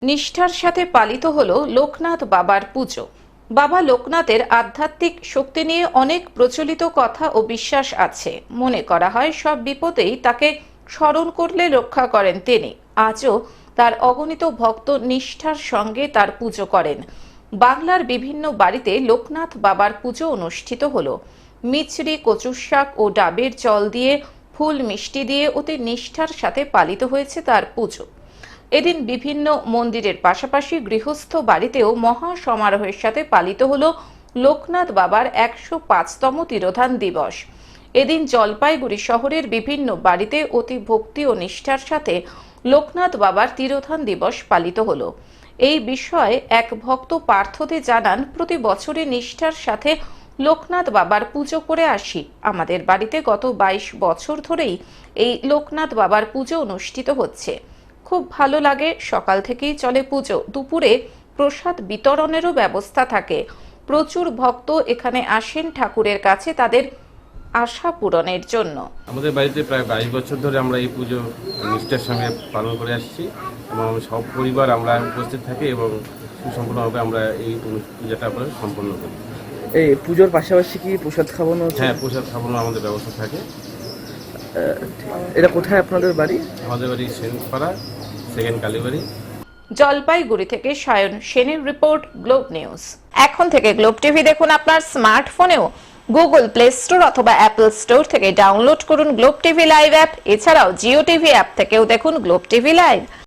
নিষ্ঠার সাথে পালিত হলো লোকনাথ বাবার পুজো। বাবা লোকনাথের আধ্যাত্মিক শক্তি নিয়ে অনেক প্রচলিত কথা ও বিশ্বাস আছে। মনে করা হয় সব বিপদেই তাকে স্মরণ করলে রক্ষা করেন তিনি। আজও তার অগণিত ভক্ত নিষ্ঠার সঙ্গে তার পুজো করেন। বাংলার বিভিন্ন বাড়িতে লোকনাথ বাবার পুজো অনুষ্ঠিত হলো। মিছরি, কচুর শাক ও ডাবের জল দিয়ে, ফুল মিষ্টি দিয়ে অতি নিষ্ঠার সাথে পালিত হয়েছে তার পুজো। এদিন বিভিন্ন মন্দিরের পাশাপাশি গৃহস্থ বাড়িতেও মহা সমারোহের সাথে পালিত হলো লোকনাথ বাবার 105তম তিরোধান দিবস। এদিন জলপাইগুড়ি শহরের বিভিন্ন বাড়িতে অতি ভক্তি ও নিষ্ঠার সাথে লোকনাথ বাবার তিরোধান দিবস পালিত হলো। এই বিষয়ে এক ভক্ত পার্থদে জানান, প্রতি বছরে নিষ্ঠার সাথে লোকনাথ বাবার পুজো করে আসি। আমাদের বাড়িতে গত 22 বছর ধরেই এই লোকনাথ বাবার পুজো অনুষ্ঠিত হচ্ছে। খুব ভালো লাগে। সকাল থেকেই চলে পুজো। দুপুরে প্রসাদ বিতরণেরও ব্যবস্থা থাকে। প্রচুর ভক্ত এখানে আসেন ঠাকুরের কাছে তাদের আশা পূরণের জন্য। আমাদের বাড়িতে প্রায় 22 বছর ধরে আমরা এই পুজো নিষ্ঠার সঙ্গে পালন করে আসছি এবং সব পরিবার আমরা উপস্থিত থাকি এবং সুসম্পূর্ণভাবে আমরা এই পূজাটা আমরা সম্পন্ন করি। এই পুজোর পাশাপাশি কি প্রসাদ খাওয়ানো হচ্ছে? হ্যাঁ, প্রসাদ খাওয়ানো আমাদের ব্যবস্থা থাকে। এটা কোথায় আপনাদের বাড়ি? আমাদের বাড়ি সেনপাড়া, সেকেন্ড কালীবাড়ি। জলপাইগুড়ি থেকে সায়ন সেনের রিপোর্ট, গ্লোব নিউজ। এখন থেকে গ্লোব টিভি দেখুন আপনার স্মার্টফোনেও। গুগল প্লে স্টোর অথবা অ্যাপল স্টোর থেকে ডাউনলোড করুন গ্লোব টিভি লাইভ অ্যাপ। এছাড়াও জিও টিভি অ্যাপ থেকেও দেখুন গ্লোব টিভি লাইভ।